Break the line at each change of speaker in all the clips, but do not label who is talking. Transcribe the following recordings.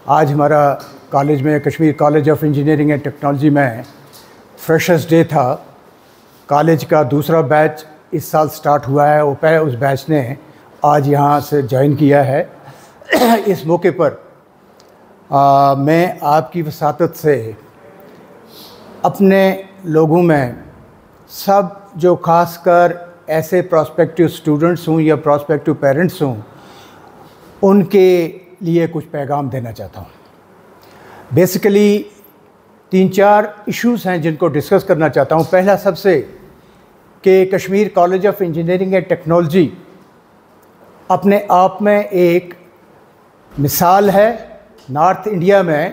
आज हमारा कॉलेज में Kashmir college of engineering and technology में फ्रेशर्स डे था। कॉलेज का दूसरा बैच इस साल स्टार्ट हुआ है। उस बैच ने आज यहाँ से ज्वाइन किया है। इस मौके पर मैं आपकी वसातत से अपने लोगों में सब जो खासकर ऐसे प्रॉस्पेक्टिव स्टूडेंट्स हों या प्रॉस्पेक्टिव पेरेंट्स हों, उनके लिए कुछ पैगाम देना चाहता हूँ। बेसिकली 3-4 इश्यूज़ हैं जिनको डिस्कस करना चाहता हूँ। पहला सबसे कि Kashmir college of engineering and technology अपने आप में एक मिसाल है। नॉर्थ इंडिया में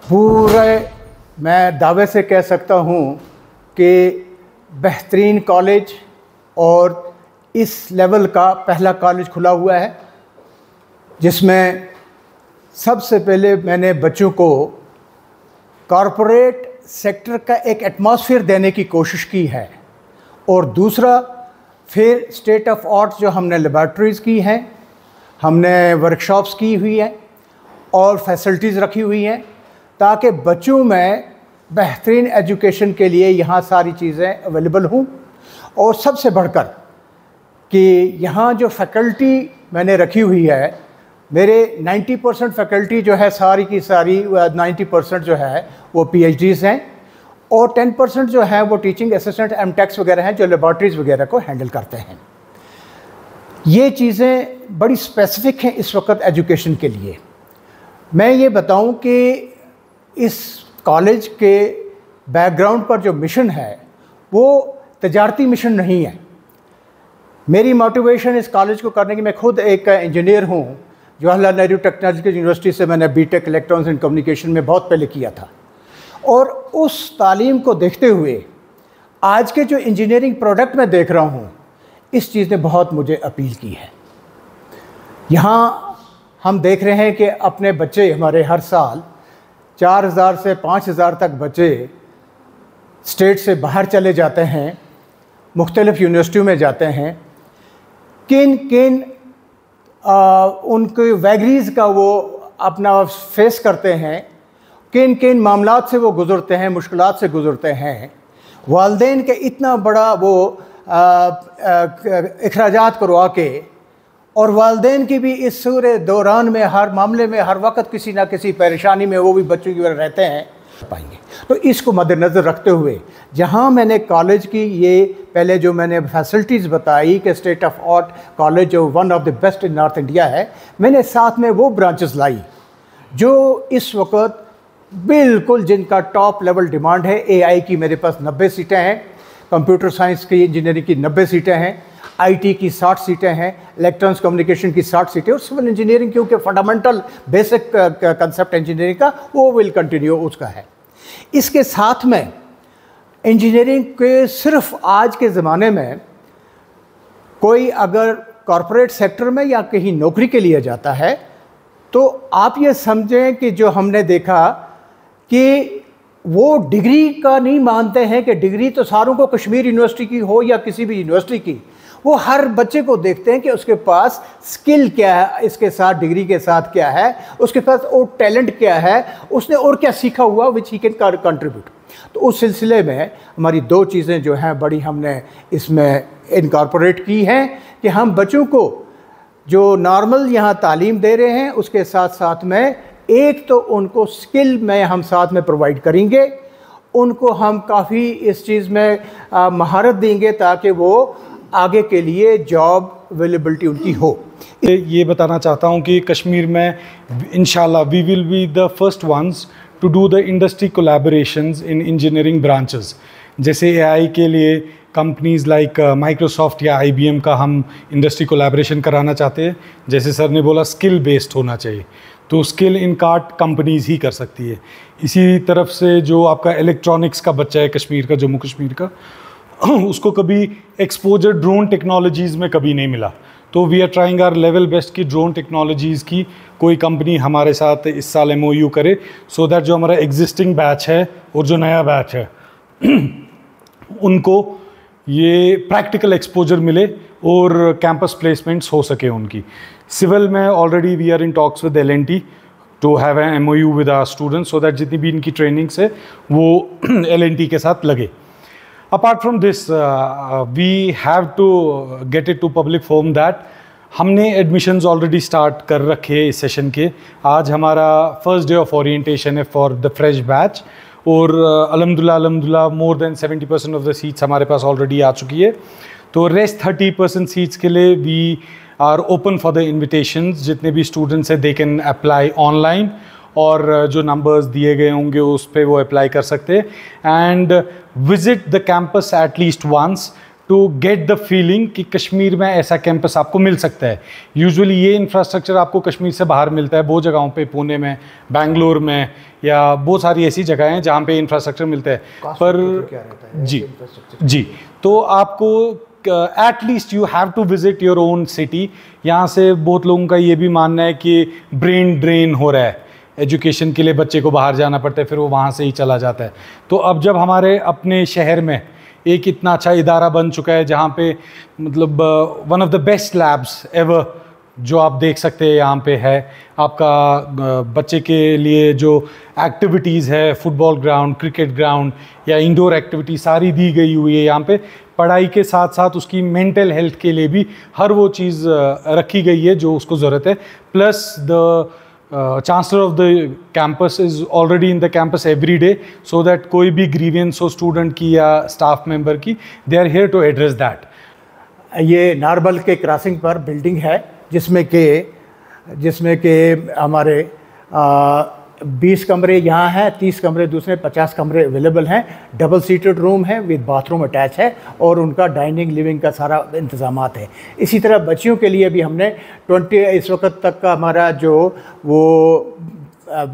पूरे मैं दावे से कह सकता हूँ कि बेहतरीन कॉलेज और इस लेवल का पहला कॉलेज खुला हुआ है, जिसमें सबसे पहले मैंने बच्चों को कॉरपोरेट सेक्टर का एक एटमॉस्फेयर देने की कोशिश की है, और दूसरा फिर स्टेट ऑफ आर्ट जो हमने लेबॉर्ट्रीज़ की हैं, हमने वर्कशॉप्स की हुई हैं और फैसिलिटीज़ रखी हुई हैं, ताकि बच्चों में बेहतरीन एजुकेशन के लिए यहाँ सारी चीज़ें अवेलेबल हों। और सबसे बढ़कर कि यहाँ जो फैकल्टी मैंने रखी हुई है, मेरे 90% फैकल्टी जो है सारी की सारी 90% जो है वो PhDs हैं, और 10% जो है वो टीचिंग असिस्टेंट MTechs वगैरह हैं जो लेबॉर्ट्रीज़ वगैरह को हैंडल करते हैं। ये चीज़ें बड़ी स्पेसिफ़िक हैं इस वक्त एजुकेशन के लिए। मैं ये बताऊं कि इस कॉलेज के बैकग्राउंड पर जो मिशन है वो तजारती मिशन नहीं है। मेरी मोटिवेशन इस कॉलेज को करने की, मैं खुद एक इंजीनियर हूँ। जवाहरलाल नेहरू टेक्नोलॉजिकल यूनिवर्सिटी से मैंने BTech इलेक्ट्रॉनिक्स एंड कम्युनिकेशन में बहुत पहले किया था, और उस तालीम को देखते हुए आज के जो इंजीनियरिंग प्रोडक्ट मैं देख रहा हूँ, इस चीज़ ने बहुत मुझे अपील की है। यहाँ हम देख रहे हैं कि अपने बच्चे हमारे हर साल 4000 से 5000 तक बच्चे स्टेट से बाहर चले जाते हैं, मुख्तलिफ़ यूनिवर्सिटियों में जाते हैं। किन किन उनके वैगरीज़ का वो अपना फेस करते हैं, किन किन मामलात से वो गुज़रते हैं, मुश्किलात से गुज़रते हैं। वालिदैन के इतना बड़ा वो अखराजात करवा के, और वालिदैन की भी इस सूरे दौरान में हर मामले में हर वक्त किसी ना किसी परेशानी में वो भी बच्चों की वजह रहते हैं पाएंगे। तो इसको मद्देनज़र रखते हुए जहाँ मैंने कॉलेज की ये पहले जो मैंने फैसिलिटीज़ बताई कि स्टेट ऑफ आर्ट कॉलेज जो one of the best in north India है, मैंने साथ में वो ब्रांचेस लाई जो इस वक्त बिल्कुल जिनका टॉप लेवल डिमांड है। AI की मेरे पास 90 सीटें हैं, कंप्यूटर साइंस की इंजीनियरिंग की 90 सीटें हैं, IT की 60 सीटें हैं, इलेक्ट्रॉनिक्स कम्युनिकेशन की 60 सीटें, और सिविल इंजीनियरिंग क्योंकि फंडामेंटल बेसिक कंसेप्ट इंजीनियरिंग का वो विल कंटिन्यू उसका है। इसके साथ में इंजीनियरिंग के सिर्फ आज के ज़माने में कोई अगर कॉरपोरेट सेक्टर में या कहीं नौकरी के लिए जाता है, तो आप ये समझें कि जो हमने देखा कि वो डिग्री का नहीं मानते हैं कि डिग्री तो सारों को कश्मीर यूनिवर्सिटी की हो या किसी भी यूनिवर्सिटी की। वो हर बच्चे को देखते हैं कि उसके पास स्किल क्या है, इसके साथ डिग्री के साथ क्या है, उसके पास और टैलेंट क्या है, उसने और क्या सीखा हुआ विच ही कैन कंट्रीब्यूट। तो उस सिलसिले में हमारी 2 चीज़ें जो हैं बड़ी हमने इसमें इनकॉर्पोरेट की हैं कि हम बच्चों को जो नॉर्मल यहाँ तालीम दे रहे हैं उसके साथ साथ में एक तो उनको स्किल में हम साथ में प्रोवाइड करेंगे, उनको हम काफ़ी इस चीज़ में महारत देंगे ताकि वो आगे के लिए जॉब अवेलेबिलिटी उनकी हो।
ये बताना चाहता हूँ कि कश्मीर में इंशाल्लाह we will be the first ones to do the industry collaborations in engineering branches. जैसे AI के लिए कंपनीज़ लाइक माइक्रोसॉफ्ट या IBM का हम इंडस्ट्री कोलैबोरेशन कराना चाहते हैं। जैसे सर ने बोला स्किल बेस्ड होना चाहिए, तो स्किल इन कार्ट कंपनीज़ ही कर सकती है। इसी तरफ से जो आपका इलेक्ट्रॉनिक्स का बच्चा है कश्मीर का, जम्मू कश्मीर का, उसको कभी एक्सपोजर ड्रोन टेक्नोलॉजीज़ में कभी नहीं मिला, तो we are trying our level best की ड्रोन टेक्नोलॉजीज़ की कोई कंपनी हमारे साथ इस साल MOU करे, सो दैट जो हमारा एग्जिस्टिंग बैच है और जो नया बैच है उनको ये प्रैक्टिकल एक्सपोजर मिले और कैंपस प्लेसमेंट्स हो सके उनकी। सिविल में already we are in talks with L&T to have an MOU with our students so that जितनी भी इनकी ट्रेनिंग्स है वो L&T के साथ लगे। Apart from this we have to get it to public forum that हमने एडमिशन्स ऑलरेडी स्टार्ट कर रखे इस सेशन के। आज हमारा फर्स्ट डे ऑफ ओरिएंटेशन है फॉर द फ्रेश बैच और अल्हम्दुलिल्लाह more than 70% of the seats हमारे पास ऑलरेडी आ चुकी है। तो रेस्ट 30% सीट्स के लिए we are open for the invitations. जितने भी स्टूडेंट्स हैं दे कैन अप्लाई ऑनलाइन और जो नंबर्स दिए गए होंगे उस पर वो अप्लाई कर सकते हैं and visit the campus at least once to get the feeling कि कश्मीर में ऐसा कैंपस आपको मिल सकता है। यूजुअली ये इंफ्रास्ट्रक्चर आपको कश्मीर से बाहर मिलता है बहुत जगहों पे, पुणे में, बेंगलोर में या बहुत सारी ऐसी जगह हैं जहाँ पे इंफ्रास्ट्रक्चर मिलता है। पर जी तो आपको at least you have to visit your own city. यहाँ से बहुत लोगों का ये भी मानना है कि ब्रेन ड्रेन हो रहा है, एजुकेशन के लिए बच्चे को बाहर जाना पड़ता है फिर वो वहाँ से ही चला जाता है। तो अब जब हमारे अपने शहर में एक इतना अच्छा इदारा बन चुका है जहाँ पे मतलब one of the best labs ever जो आप देख सकते हैं यहाँ पे है, आपका बच्चे के लिए जो एक्टिविटीज़ है, फुटबॉल ग्राउंड, क्रिकेट ग्राउंड या इंडोर एक्टिविटी सारी दी गई हुई है। यहाँ पे पढ़ाई के साथ साथ उसकी मेंटल हेल्थ के लिए भी हर वो चीज़ रखी गई है जो उसको ज़रूरत है। Plus the chancellor of the campus is already in the campus every day so that कोई भी grievance हो स्टूडेंट की या स्टाफ मेंबर की, they are here to address that।
ये नारबल के क्रॉसिंग पर बिल्डिंग है जिसमें के हमारे 20 कमरे यहाँ हैं, 30 कमरे दूसरे, 50 कमरे अवेलेबल हैं। डबल सीटेड रूम है विद बाथरूम अटैच है और उनका डाइनिंग लिविंग का सारा इंतज़ामात है। इसी तरह बच्चियों के लिए भी हमने 20 इस वक्त तक का हमारा जो वो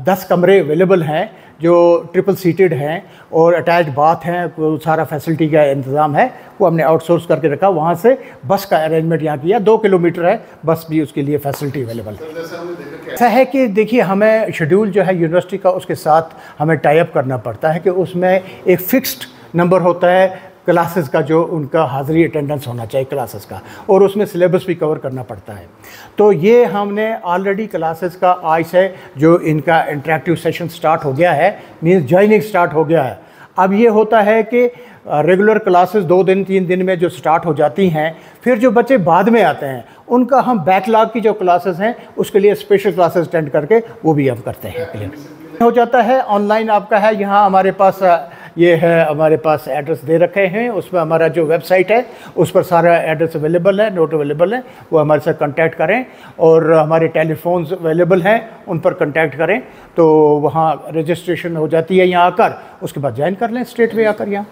10 कमरे अवेलेबल हैं जो ट्रिपल सीटेड हैं और अटैच्ड बाथ हैं, वो सारा फैसिलिटी का इंतज़ाम है, वो हमने आउटसोर्स करके रखा। वहाँ से बस का अरेंजमेंट यहाँ किया, 2 किलोमीटर है, बस भी उसके लिए फैसिलिटी अवेलेबल है। ऐसा है कि देखिए हमें शेड्यूल जो है यूनिवर्सिटी का उसके साथ हमें टाई अप करना पड़ता है कि उसमें एक फ़िक्स्ड नंबर होता है क्लासेस का जो उनका हाज़िरी अटेंडेंस होना चाहिए क्लासेस का, और उसमें सिलेबस भी कवर करना पड़ता है। तो ये हमने ऑलरेडी क्लासेस का आज से जो इनका इंटरेक्टिव सेशन स्टार्ट हो गया है, मीन्स जॉइनिंग स्टार्ट हो गया है। अब ये होता है कि रेगुलर क्लासेस 2 दिन 3 दिन में जो स्टार्ट हो जाती हैं, फिर जो बच्चे बाद में आते हैं उनका हम बैकलॉग की जो क्लासेस हैं उसके लिए स्पेशल क्लासेस अटेंड करके वो भी हम करते हैं। क्लियर हो जाता है। ऑनलाइन आपका है, यहाँ हमारे पास ये है, हमारे पास एड्रेस दे रखे हैं, उसमें हमारा जो वेबसाइट है उस पर सारा एड्रेस अवेलेबल है, नोट अवेलेबल है, वो हमारे साथ कांटेक्ट करें और हमारे टेलीफोन्स अवेलेबल हैं उन पर कांटेक्ट करें तो वहाँ रजिस्ट्रेशन हो जाती है यहाँ आकर, उसके बाद ज्वाइन कर लें स्ट्रेट वे आकर यहाँ।